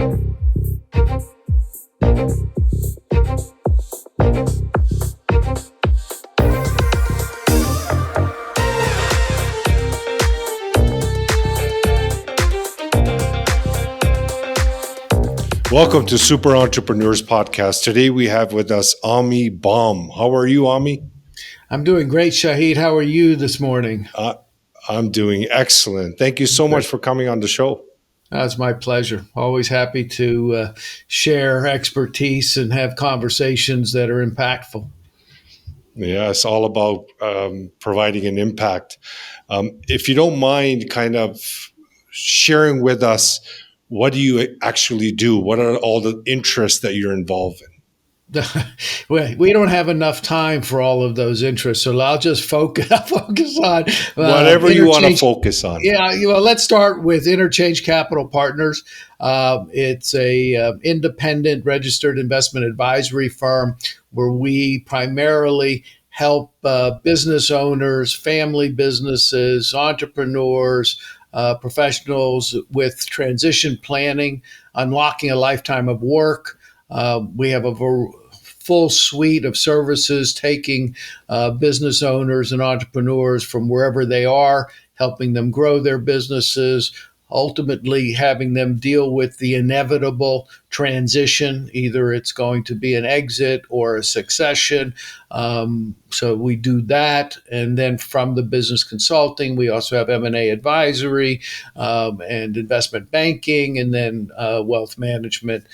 Welcome to Super Entrepreneurs Podcast. Today we have with us Ahmie Baum. How are you, Ahmie? I'm doing great, Shahid. How are you this morning? I'm doing excellent. Thank you so much for coming on the show. It's my pleasure. Always happy to share expertise and have conversations that are impactful. Yeah, it's all about providing an impact. If you don't mind kind of sharing with us, what do you actually do? What are all the interests that you're involved in? We don't have enough time for all of those interests, so I'll just focus on whatever you want to focus on. Yeah, let's start with Interchange Capital Partners. It's a independent registered investment advisory firm where we primarily help business owners, family businesses, entrepreneurs, professionals with transition planning, unlocking a lifetime of work. We have a full suite of services taking business owners and entrepreneurs from wherever they are, helping them grow their businesses, ultimately having them deal with the inevitable transition. Either it's going to be an exit or a succession. So we do that. And then from the business consulting, we also have M&A advisory and investment banking, and then wealth management.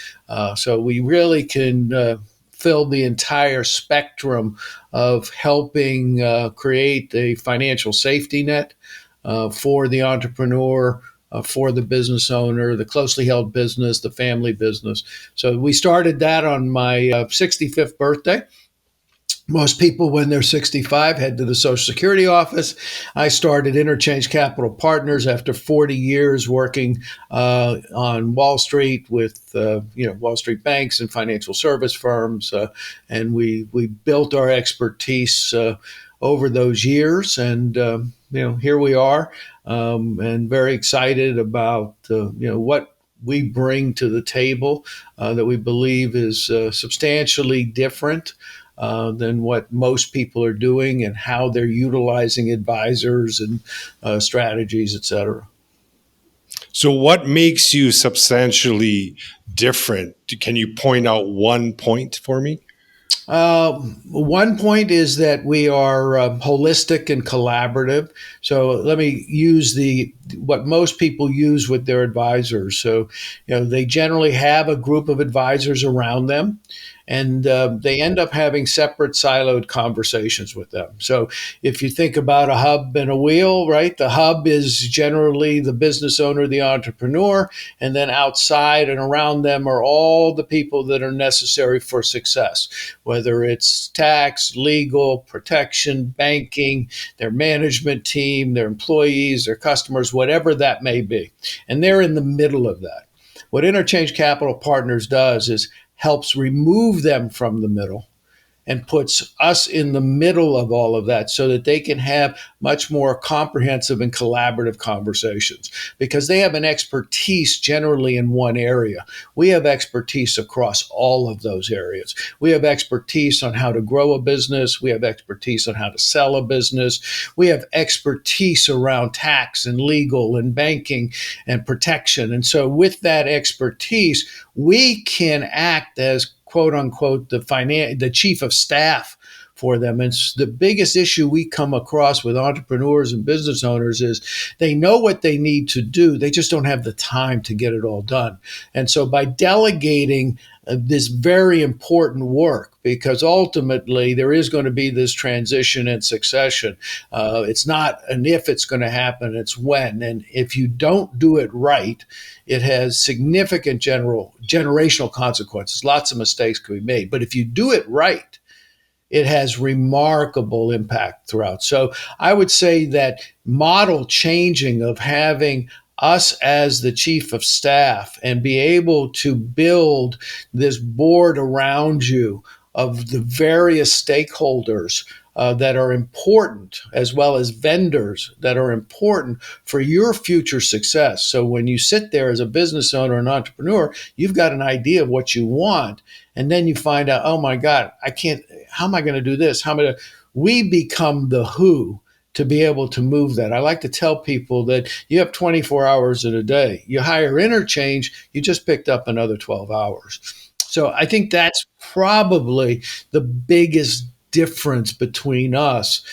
So we really can fill the entire spectrum of helping create a financial safety net for the entrepreneur, for the business owner, the closely held business, the family business. So we started that on my 65th birthday. Most people, when they're 65, head to the Social Security office. I started Interchange Capital Partners after 40 years working on Wall Street with Wall Street banks and financial service firms, and we built our expertise over those years. And here we are, and very excited about what we bring to the table that we believe is substantially different than what most people are doing and how they're utilizing advisors and strategies, et cetera. So what makes you substantially different? Can you point out one point for me? One point is that we are holistic and collaborative. So let me use what most people use with their advisors. So, they generally have a group of advisors around them, and they end up having separate siloed conversations with them. So if you think about a hub and a wheel, right? The hub is generally the business owner, the entrepreneur, and then outside and around them are all the people that are necessary for success, whether it's tax, legal, protection, banking, their management team, their employees, their customers, whatever that may be. And they're in the middle of that. What Interchange Capital Partners does is helps remove them from the middle and puts us in the middle of all of that so that they can have much more comprehensive and collaborative conversations, because they have an expertise generally in one area. We have expertise across all of those areas. We have expertise on how to grow a business. We have expertise on how to sell a business. We have expertise around tax and legal and banking and protection. And so with that expertise, we can act as quote unquote the chief of staff for them. And the biggest issue we come across with entrepreneurs and business owners is they know what they need to do. They just don't have the time to get it all done. And so by delegating this very important work, because ultimately there is going to be this transition and succession. It's not an if it's going to happen, it's when. And if you don't do it right, it has significant generational consequences. Lots of mistakes can be made. But if you do it right, it has remarkable impact throughout. So I would say that model changing of having us as the chief of staff and be able to build this board around you of the various stakeholders that are important, as well as vendors that are important for your future success. So when you sit there as a business owner and entrepreneur, you've got an idea of what you want, and then you find out, oh my God, I can't. How am I going to do this? How am I going to? We become the who to be able to move that. I like to tell people that you have 24 hours in a day. You hire Interchange, you just picked up another 12 hours. So I think that's probably the biggest difference between us,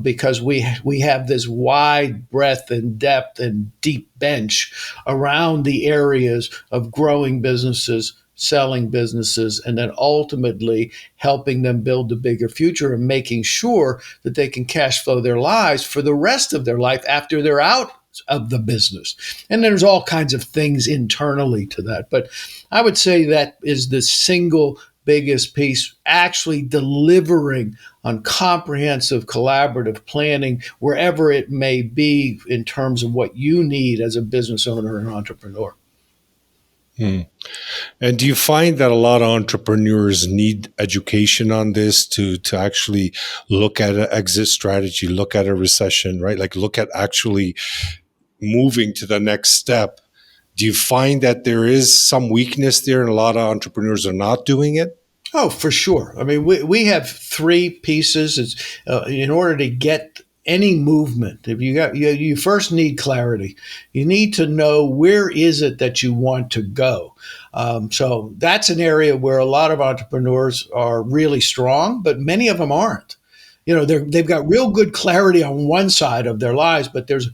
because we have this wide breadth and depth and deep bench around the areas of growing businesses, selling businesses, and then ultimately helping them build a bigger future and making sure that they can cash flow their lives for the rest of their life after they're out of the business. And there's all kinds of things internally to that. But I would say that is the single biggest piece, actually delivering on comprehensive collaborative planning wherever it may be in terms of what you need as a business owner and entrepreneur. Hmm. And do you find that a lot of entrepreneurs need education on this to actually look at an exit strategy, look at a recession, right? Like look at actually moving to the next step. Do you find that there is some weakness there and a lot of entrepreneurs are not doing it? Oh, for sure. I mean, we have three pieces. In order to get any movement. If you first need clarity. You need to know where is it that you want to go. So that's an area where a lot of entrepreneurs are really strong, but many of them aren't. They've got real good clarity on one side of their lives, but there's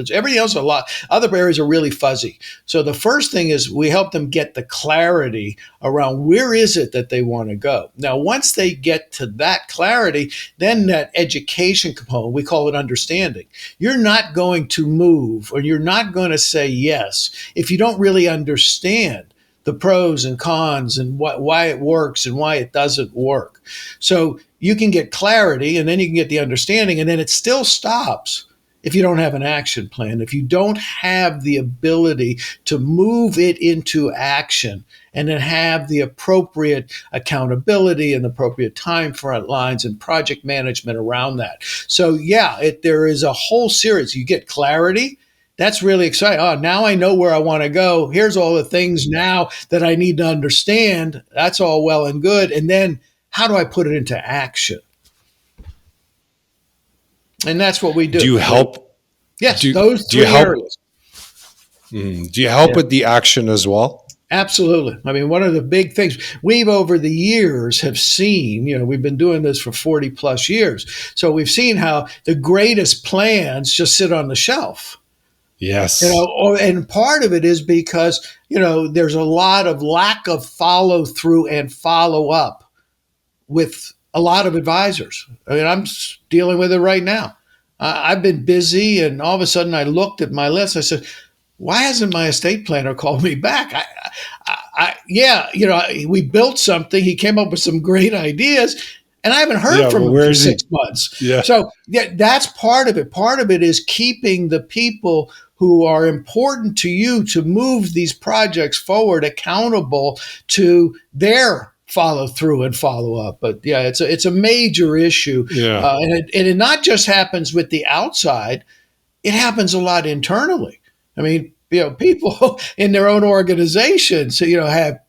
everything else. A lot other areas are really fuzzy. So the first thing is we help them get the clarity around where is it that they want to go. Now, once they get to that clarity, then that education component, we call it understanding. You're not going to move, or you're not going to say yes if you don't really understand the pros and cons and why it works and why it doesn't work. So you can get clarity, and then you can get the understanding, and then it still stops if you don't have an action plan, if you don't have the ability to move it into action and then have the appropriate accountability and the appropriate time front lines and project management around that. So yeah, there is a whole series. You get clarity. That's really exciting. Oh, now I know where I want to go. Here's all the things now that I need to understand. That's all well and good. And then how do I put it into action? And that's what we do. Do you help? Yes, do, those do you three help? areas. Do you help with the action as well? Absolutely. I mean, one of the big things we've over the years have seen, we've been doing this for 40 plus years. So we've seen how the greatest plans just sit on the shelf. Yes. And part of it is because, there's a lot of lack of follow through and follow up with a lot of advisors. I mean, I'm dealing with it right now. I've been busy, and all of a sudden I looked at my list. I said, why hasn't my estate planner called me back? We built something. He came up with some great ideas, and I haven't heard from him for 6 months. Yeah. So that's part of it. Part of it is keeping the people who are important to you to move these projects forward accountable to their follow through and follow up. But yeah, it's a major issue. Yeah. And it not just happens with the outside, it happens a lot internally. I mean, people in their own organizations, have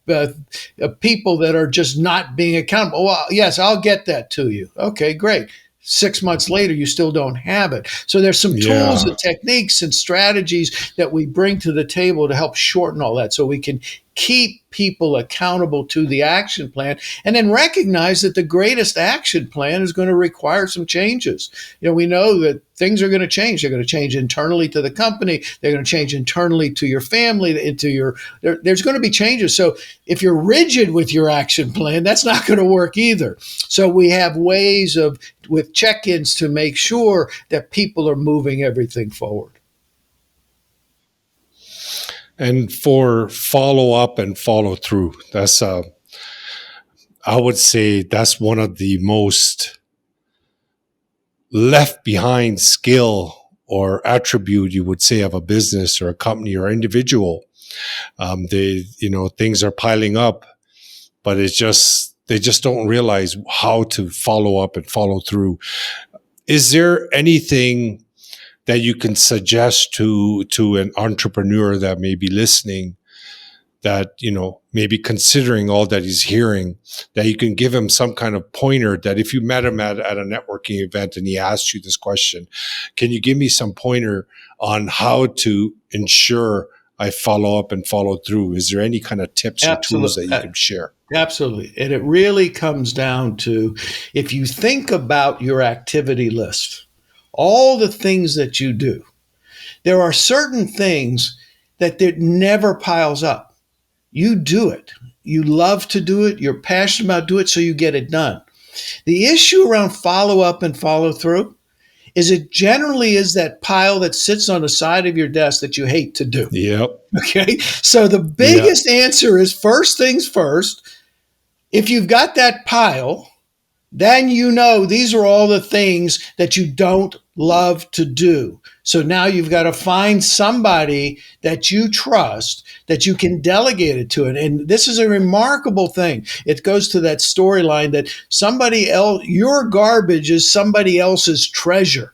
people that are just not being accountable. Well, yes, I'll get that to you. Okay, great. 6 months later, you still don't have it. So there's some tools and techniques and strategies that we bring to the table to help shorten all that so we can keep people accountable to the action plan, and then recognize that the greatest action plan is going to require some changes. We know that things are going to change. They're going to change internally to the company. They're going to change internally to your family, there's going to be changes. So if you're rigid with your action plan, that's not going to work either. So we have ways with check-ins to make sure that people are moving everything forward. And for follow up and follow through, I would say that's one of the most left behind skill or attribute you would say of a business or a company or individual. Things are piling up, but it's just They just don't realize how to follow up and follow through. Is there anything that you can suggest to an entrepreneur that may be listening, that, maybe considering all that he's hearing, that you can give him some kind of pointer, that if you met him at a networking event and he asked you this question, can you give me some pointer on how to ensure I follow up and follow through? Is there any kind of tips or tools that you can share? Absolutely. And it really comes down to, if you think about your activity list, all the things that you do, there are certain things that never piles up. You do it. You love to do it. You're passionate about doing it, so you get it done. The issue around follow up and follow through is it generally is that pile that sits on the side of your desk that you hate to do. Yep. Okay. So the biggest answer is, first things first. If you've got that pile, then these are all the things that you don't love to do. So now you've got to find somebody that you trust, that you can delegate it to. And this is a remarkable thing. It goes to that storyline that somebody else, your garbage is somebody else's treasure.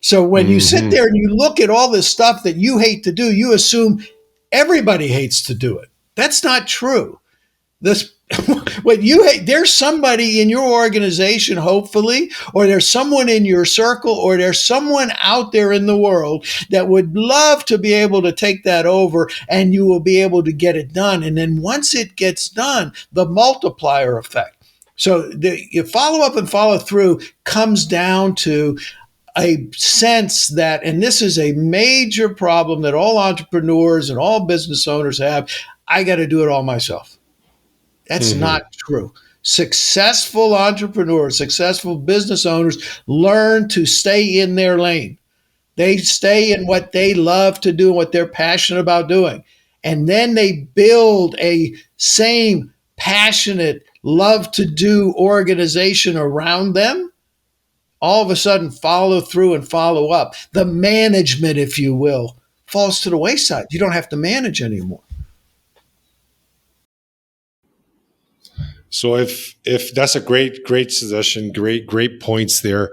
So when you sit there and you look at all this stuff that you hate to do, you assume everybody hates to do it. That's not true. What you hate, there's somebody in your organization, hopefully, or there's someone in your circle, or there's someone out there in the world that would love to be able to take that over, and you will be able to get it done. And then once it gets done, the multiplier effect. So your follow up and follow through comes down to a sense that, and this is a major problem that all entrepreneurs and all business owners have, I got to do it all myself. That's not true. Successful entrepreneurs, successful business owners learn to stay in their lane. They stay in what they love to do and what they're passionate about doing. And then they build a same passionate, love to do organization around them. All of a sudden, follow through and follow up. The management, if you will, falls to the wayside. You don't have to manage anymore. So if that's a great suggestion, great points there.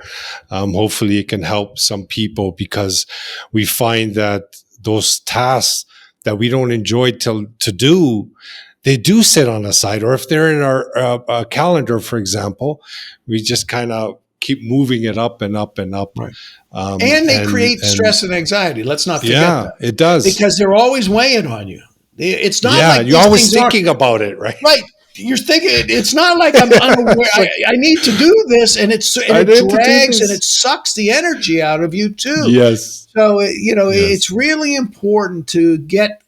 Hopefully it can help some people, because we find that those tasks that we don't enjoy to do, they do sit on the side, or if they're in our calendar, for example, we just kind of keep moving it up and up and up. Right. And they create stress and anxiety. Let's not forget that. Yeah, it does. Because they're always weighing on you. It's not like you're always thinking about it, right? Right. You're thinking, it's not like I'm unaware. I need to do this, and it drags and it sucks the energy out of you too. Yes. So, it's really important to get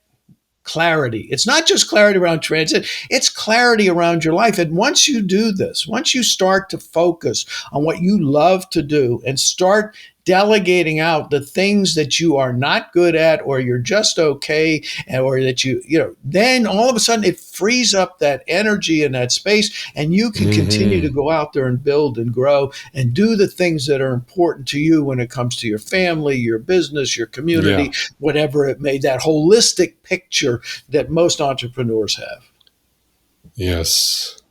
clarity. It's not just clarity around transit, it's clarity around your life. And once you do this, once you start to focus on what you love to do and start delegating out the things that you are not good at, or you're just okay, or that then all of a sudden it frees up that energy and that space, and you can continue to go out there and build and grow and do the things that are important to you when it comes to your family, your business, your community, whatever it may, that holistic picture that most entrepreneurs have. Yes,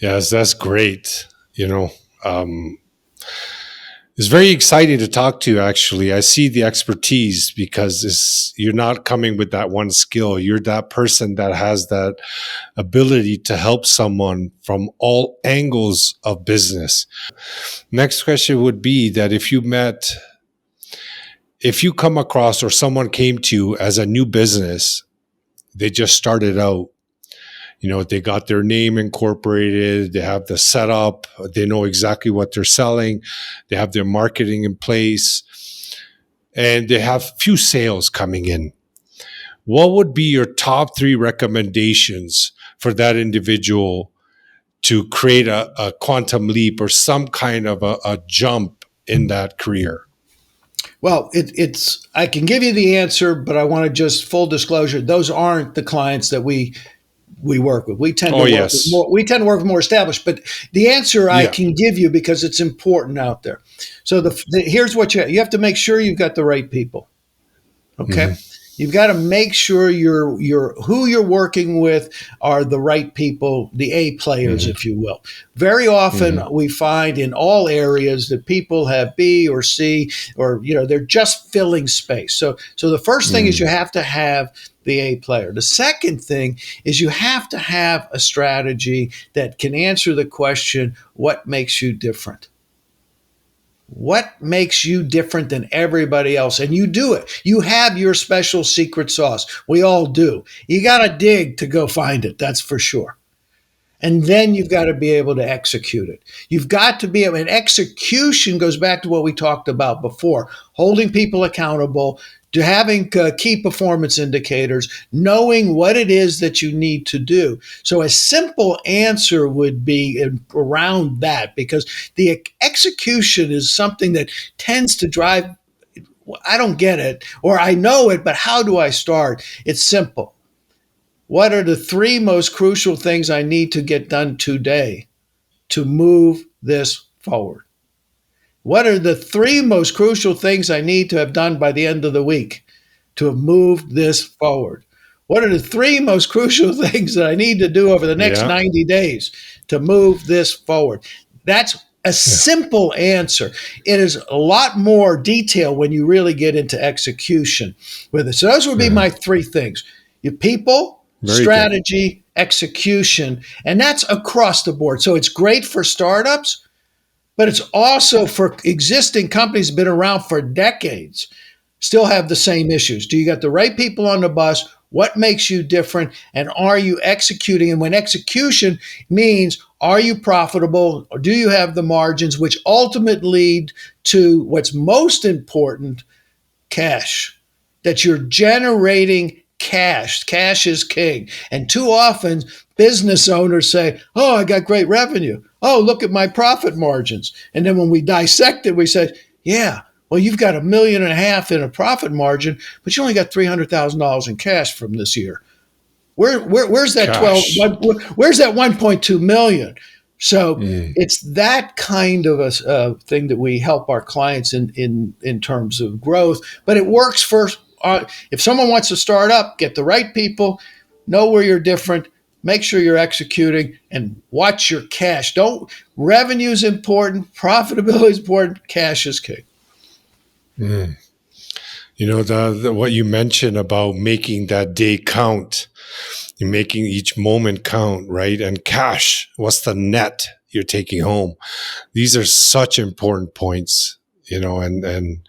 that's great. It's very exciting to talk to you, actually. I see the expertise, because you're not coming with that one skill. You're that person that has that ability to help someone from all angles of business. Next question would be that if you come across, or someone came to you as a new business, they just started out, they got their name incorporated, they have the setup, they know exactly what they're selling, they have their marketing in place, and they have few sales coming in. What would be your top 3 recommendations for that individual to create a quantum leap, or some kind of a jump in that career? Well, I can give you the answer, but I want to just full disclosure, those aren't the clients that we work with. We tend to work with more established, but the answer I can give you, because it's important out there. So here's what you have to make sure you've got the right people. Okay. You've got to make sure who you're working with are the right people, the A players, Mm-hmm. if you will. Very often Mm-hmm. we find in all areas that people have B or C, or they're just filling space. So the first thing is you have to have the A player. The second thing is you have to have a strategy that can answer the question, what makes you different? What makes you different than everybody else? And you do it. You have your special secret sauce. We all do. You got to dig to go find it. That's for sure. And then you've got to be able to execute it. You've got to be able, and execution goes back to what we talked about before, holding people accountable, to having key performance indicators, knowing what it is that you need to do. So a simple answer would be around that, because the execution is something that tends to drive, I don't get it, or I know it, but how do I start? It's simple. What are the three most crucial things I need to get done today to move this forward? What are the three most crucial things I need to have done by the end of the week to have moved this forward? What are the three most crucial things that I need to do over the next Yeah. 90 days to move this forward? That's a Yeah. simple answer. It is a lot more detail when you really get into execution with it. So those would be Uh-huh. my three things. Your people, Very good. strategy, execution, and that's across the board. So it's great for startups, but it's also for existing companies that have been around for decades, still have the same issues. Do you got the right people on the bus? What makes you different? And are you executing? And when execution means, are you profitable? Or do you have the margins, which ultimately lead to what's most important, cash, that you're generating cash. Cash is king. And too often, business owners say, oh, I got great revenue. Oh, look at my profit margins. And then when we dissect it, we say, yeah, well, you've got $1.5 million in a profit margin, but you only got $300,000 in cash from this year. Where's that 12? Gosh. Where's that 1.2 million? So Mm. it's that kind of a thing that we help our clients in terms of growth. But it works for if someone wants to start up, get the right people, know where you're different, make sure you're executing, and watch your cash. Don't Revenue is important, profitability is important, cash is king. Mm. You know, the what you mentioned about making that day count, you're making each moment count, right? And cash, what's the net you're taking home? These are such important points, and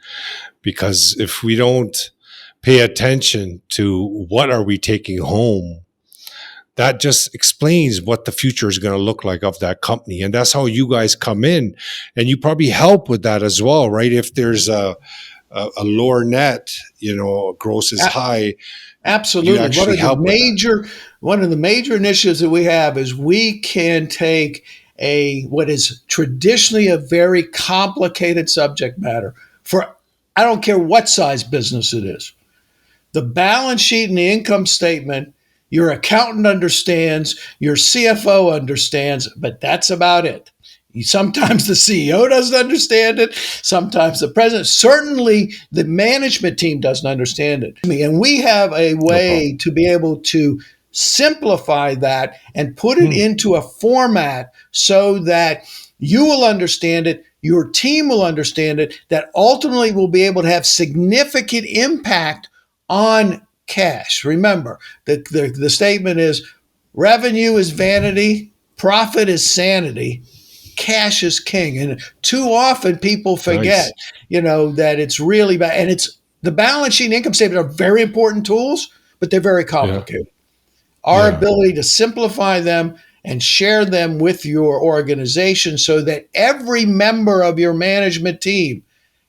because if we don't pay attention to what are we taking home, that just explains what the future is going to look like of that company. And that's how you guys come in, and you probably help with that as well, right? If there's a lower net, gross is high, you Absolutely. actually help with that. One of the major initiatives that we have is we can take what is traditionally a very complicated subject matter for, I don't care what size business it is. The balance sheet and the income statement, your accountant understands, your CFO understands, but that's about it. Sometimes the CEO doesn't understand it. Sometimes the president, certainly the management team doesn't understand it. And we have a No problem. way to be able to simplify that and put it Hmm. into a format so that you will understand it, your team will understand it, that ultimately will be able to have significant impact on cash. Remember, the statement is, revenue is vanity, profit is sanity, cash is king. And too often people forget, Nice. that it's really bad. And it's the balance sheet and income statement are very important tools, but they're very Yeah. complicated. Our Yeah. ability to simplify them and share them with your organization so that every member of your management team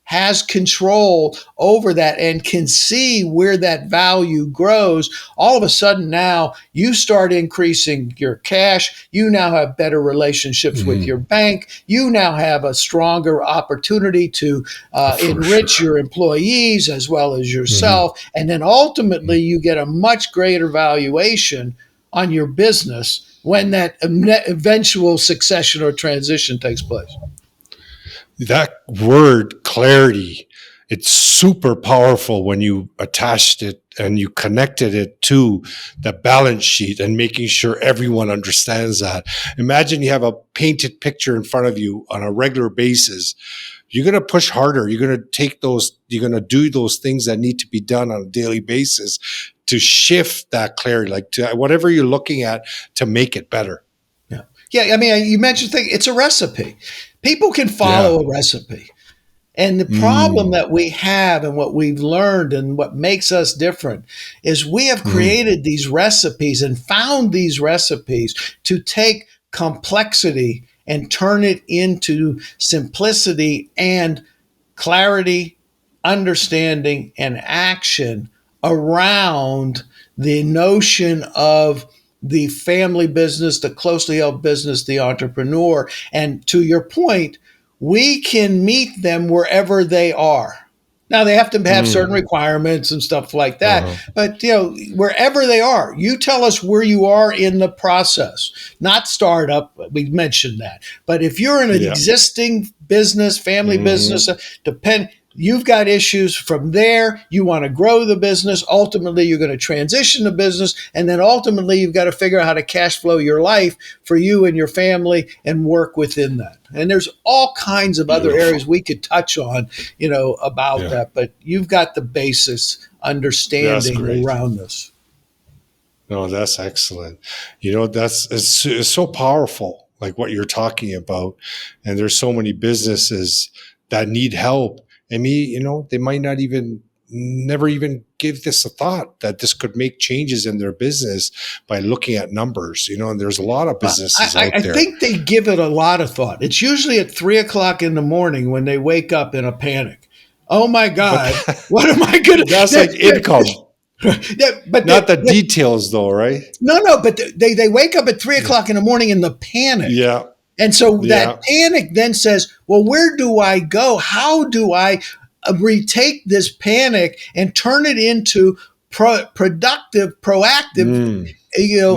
has control over that and can see where that value grows. All of a sudden now you start increasing your cash. You now have better relationships with Hmm. your bank. You now have a stronger opportunity to For enrich sure. your employees as well as Hmm. yourself. And then ultimately you get a much greater valuation on your business when that eventual succession or transition takes place. That word clarity it's super powerful when you attached it and you connected it to the balance sheet and making sure everyone understands that. Imagine you have a painted picture in front of you on a regular basis. You're going to push harder. You're going to take those, you're going to do those things that need to be done on a daily basis to shift that clarity, like to whatever you're looking at to make it better. Yeah. Yeah. I mean, you mentioned it's a recipe. People can follow a recipe. And the problem that we have and what we've learned and what makes us different is we have created these recipes and found these recipes to take complexity and turn it into simplicity and clarity, understanding, and action around the notion of the family business, the closely held business, the entrepreneur. And to your point, we can meet them wherever they are. Now they have to have certain requirements and stuff like that, but wherever they are, you tell us where you are in the process. Not startup, we mentioned that, but if you're in an existing business, family business, you've got issues from there. You want to grow the business. Ultimately, you're going to transition the business. And then ultimately, you've got to figure out how to cash flow your life for you and your family and work within that. And there's all kinds of other areas we could touch on, about that. But you've got the basis understanding around this. No, that's excellent. It's so powerful, like what you're talking about. And there's so many businesses that need help. I mean, they might not never even give this a thought that this could make changes in their business by looking at numbers, and there's a lot of businesses out there. I think they give it a lot of thought. It's usually at 3:00 in the morning when they wake up in a panic. Oh my God, what am I going to do? That's like income. But not the details though, right? No, but they wake up at 3:00 in the morning in the panic. Yeah. And so that panic then says, well, where do I go? How do I retake this panic and turn it into productive, proactive,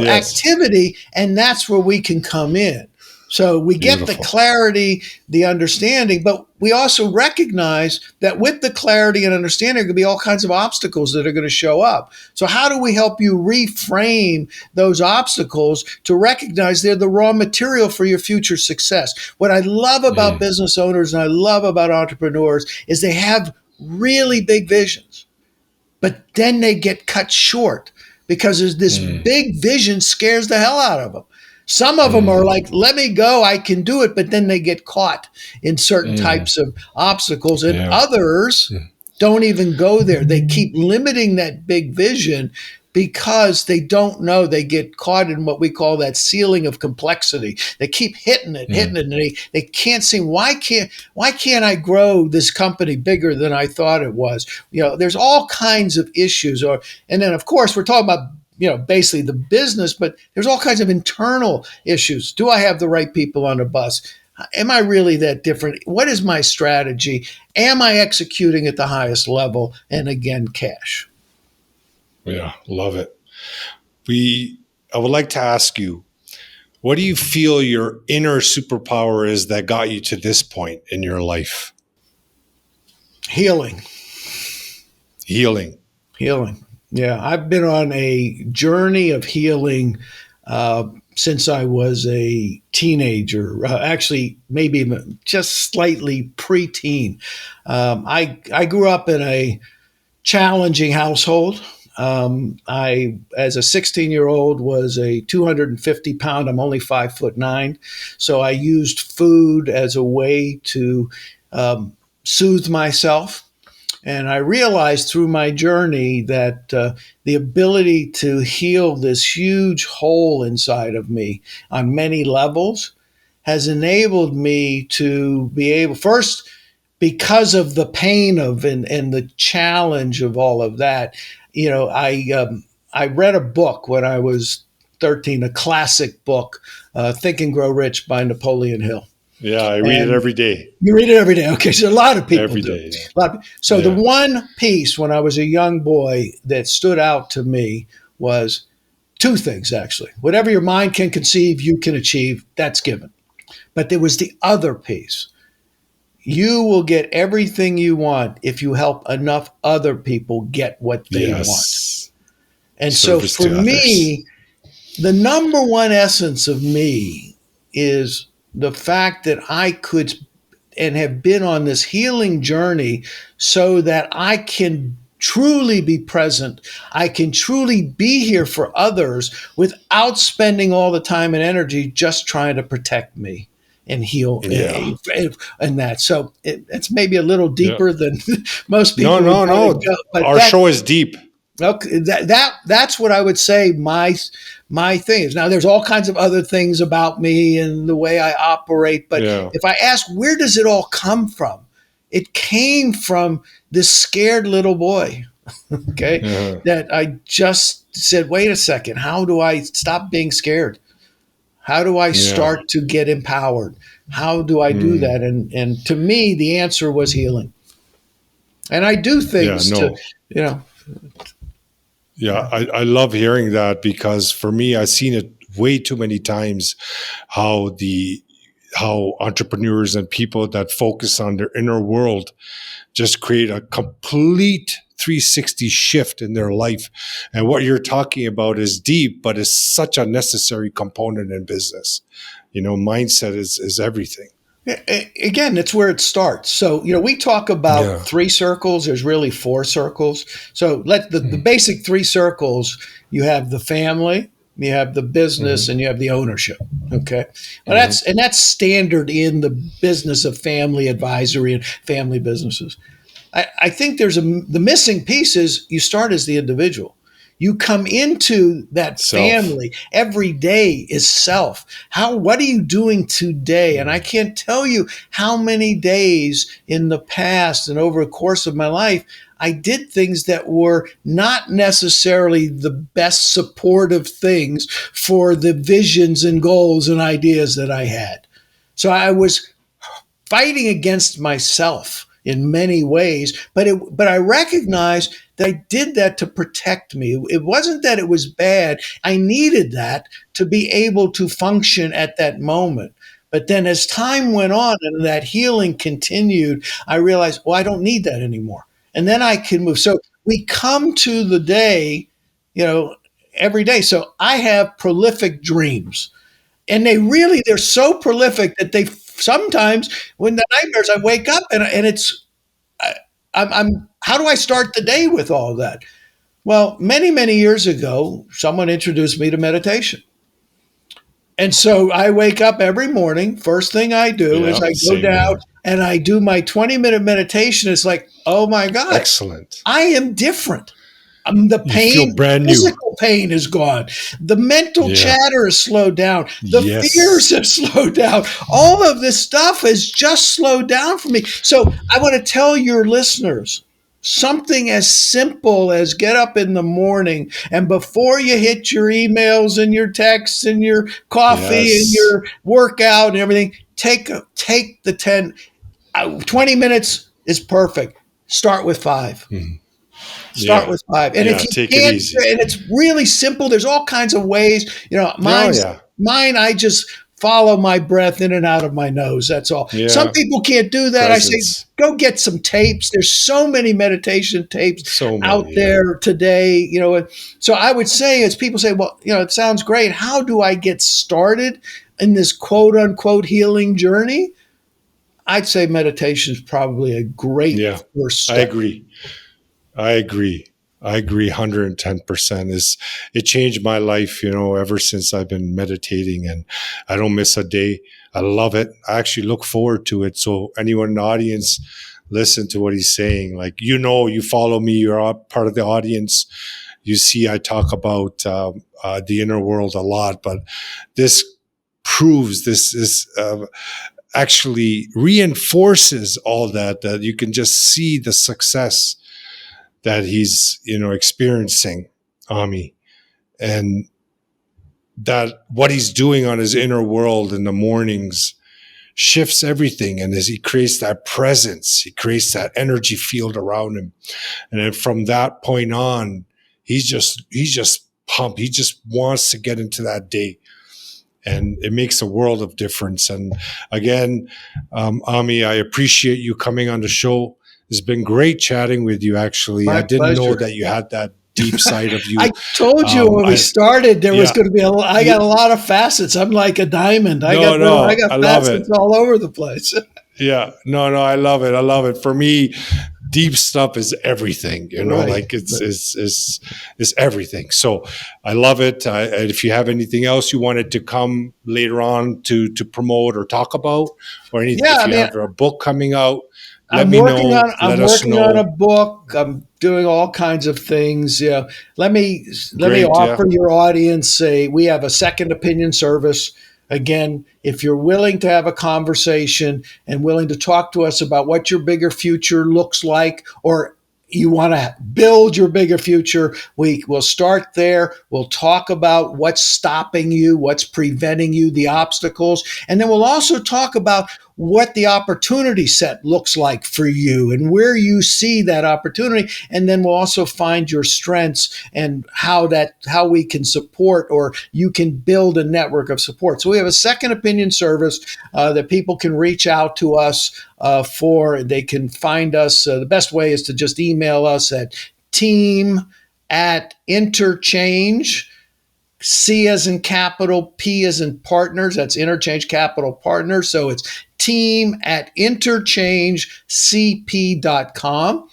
activity? And that's where we can come in. So we get the clarity, the understanding, but we also recognize that with the clarity and understanding, there are going to be all kinds of obstacles that are going to show up. So how do we help you reframe those obstacles to recognize they're the raw material for your future success? What I love about business owners and I love about entrepreneurs is they have really big visions, but then they get cut short because this big vision scares the hell out of them. Some of them are like, let me go, I can do it, but then they get caught in certain types of obstacles. And others don't even go there. They keep limiting that big vision because they don't know. They get caught in what we call that ceiling of complexity. They keep hitting it, and they can't see, why can't I grow this company bigger than I thought it was? There's all kinds of issues. And then, of course, we're talking about basically the business, but there's all kinds of internal issues. Do I have the right people on the bus? Am I really that different? What is my strategy? Am I executing at the highest level? And again, cash. Yeah, love it. I would like to ask you, what do you feel your inner superpower is that got you to this point in your life? Healing. Yeah, I've been on a journey of healing since I was a teenager, actually maybe just slightly preteen. I grew up in a challenging household. I, as a 16-year-old, was a 250-pound. I'm only 5'9", so I used food as a way to soothe myself. And I realized through my journey that the ability to heal this huge hole inside of me on many levels has enabled me to be able, first, because of the pain of and the challenge of all of that, I read a book when I was 13, a classic book, Think and Grow Rich by Napoleon Hill. Yeah, I read it every day. You read it every day. Okay, so a lot of people every do. Day, yeah. So the one piece when I was a young boy that stood out to me was two things, actually. Whatever your mind can conceive, you can achieve. That's given. But there was the other piece. You will get everything you want if you help enough other people get what they want. Yes. And so Service for to others. me, the number one essence of me is the fact that I could and have been on this healing journey so that I can truly be present. I can truly be here for others without spending all the time and energy just trying to protect me and heal Yeah. and that. So it's maybe a little Yeah. deeper than most No, people would no, want to no. go, but Our show is deep. okay, that's what I would say my thing is. Now there's all kinds of other things about me and the way I operate, but Yeah. if I ask where does it all come from? It came from this scared little boy, okay? Uh-huh. That I just said, "Wait a second, how do I stop being scared? How do I Yeah. start to get empowered? How do I do Mm. that?" And to me the answer was healing. And I do Yeah. things to, No. you know, Yeah. I love hearing that because for me, I've seen it way too many times how how entrepreneurs and people that focus on their inner world just create a complete 360 shift in their life. And what you're talking about is deep, but it's such a necessary component in business. Mindset is everything. again, it's where it starts. So, we talk about Yeah. three circles. There's really four circles. So, the Mm. basic three circles, you have the family, you have the business, Mhm. and you have the ownership. Okay. Well, Mhm. that's standard in the business of family advisory and family businesses. I think the missing piece is you start as the individual. You come into that Self. family. Every day is self. What are you doing today? And I Mm. can't tell you how many days in the past and over the course of my life I did things that were not necessarily the best supportive things for the visions and goals and ideas that I had. So I was fighting against myself in many ways, but I recognized that I did that to protect me. It wasn't that it was bad. I needed that to be able to function at that moment. But then as time went on and that healing continued, I realized, well, I don't need that anymore. And then I can move. So we come to the day, you know, every day. So I have prolific dreams, and they're so prolific that they sometimes, when the nightmares, I wake up and it's I, I'm how do I start the day with all that? Well, many years ago, someone introduced me to meditation. And so I wake up every morning. First thing I do is Yeah. I go Same down here. and I do my 20-minute meditation. It's like, oh my God, Excellent. I am different. The You feel pain, brand new. physical pain is gone. The mental Yeah. chatter is slowed down. The fears Yes. have slowed down. All of this stuff has just slowed down for me. So I want to tell your listeners something as simple as get up in the morning and before you hit your emails and your texts and your coffee and Yes. your workout and everything, take the 20 minutes is perfect. Start with five. Mhm. Start Yeah. with five. And if Yeah. you Take it can't, easy. and it's really simple, there's all kinds of ways. Oh, yeah. Mine, I just follow my breath in and out of my nose. That's all. Some Yeah. people can't do that. I say, Presence. go get some tapes. There's so many meditation tapes So out many. Yeah. there today. So I would say, as people say, well, it sounds great. How do I get started in this quote unquote healing journey? I'd say meditation is probably a great Yeah. first I step. agree. I agree. I agree 110%. It changed my life, ever since I've been meditating, and I don't miss a day. I love it. I actually look forward to it. So anyone in the audience, listen to what he's saying. Like, you follow me, you're part of the audience. You see, I talk about the inner world a lot, but this proves this actually reinforces all that you can just see the success that he's experiencing, Ahmie, and that what he's doing on his inner world in the mornings shifts everything. And as he creates that presence, he creates that energy field around him, and then from that point on, he's just pumped. He just wants to get into that day. and it makes a world of difference. And again, Ahmie, I appreciate you coming on the show. It's been great chatting with you. Actually, I My didn't know pleasure. that you had that deep side of I you. told you when we I started there was Yeah. going to be I got a lot of facets. I'm like a diamond. No, I no, got I love it. facets all over the place. Yeah, no, I love it. I love it. For me, deep stuff is everything. Right. Like it's everything. So I love it. And if you have anything else you wanted to come later on to promote or talk about, or any, Yeah, if I you mean, have a book coming out, let me know. I'm Let us working on a know. book. I'm doing all kinds of things. Yeah. Let me Great. Yeah. offer your audience we have a second opinion service. Again, if you're willing to have a conversation and willing to talk to us about what your bigger future looks like, or you want to build your bigger future, we will start there. We'll talk about what's stopping you, what's preventing you, the obstacles, and then we'll also talk about what the opportunity set looks like for you and where you see that opportunity. And then we'll also find your strengths and how we can support, or you can build a network of support. So we have a second opinion service that people can reach out to us for. They can find us. The best way is to just email us at team at interchange, C as in capital, P as in partners. That's Interchange Capital Partners. So it's team at interchangecp.com.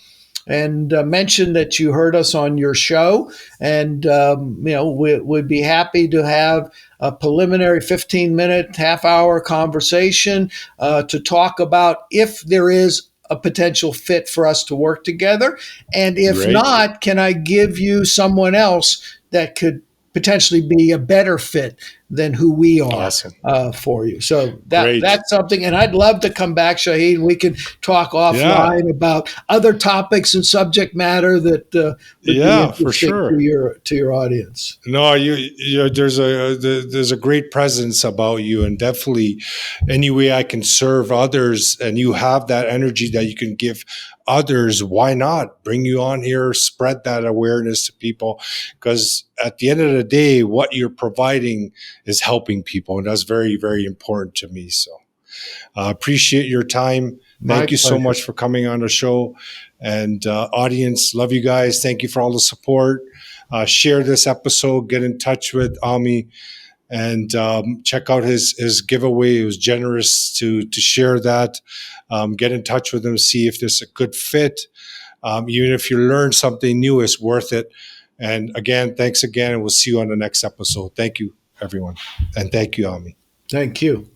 And mention that you heard us on your show. And, we'd be happy to have a preliminary 15-minute, half-hour conversation to talk about if there is a potential fit for us to work together. And if Great. not, can I give you someone else that could potentially be a better fit than who we are Awesome. for you. So Great. that's something. And I'd love to come back, Shahid. We can talk Yeah. offline about other topics and subject matter that would be Yeah, for interesting sure. to your audience. No, there's a great presence about you, and definitely any way I can serve others, and you have that energy that you can give others. Why not bring you on here, spread that awareness to people? Because at the end of the day, what you're providing is helping people, and that's very, very important to me. So I appreciate your time. My Thank you so pleasure. much for coming on the show. And audience, love you guys. Thank you for all the support. Share this episode. Get in touch with Ahmie and check out his giveaway. It was generous to share that. Get in touch with him, see if there's a good fit. Even if you learn something new, it's worth it. And again, thanks again, and we'll see you on the next episode. Thank you, everyone. And thank you, Ahmie. Thank you.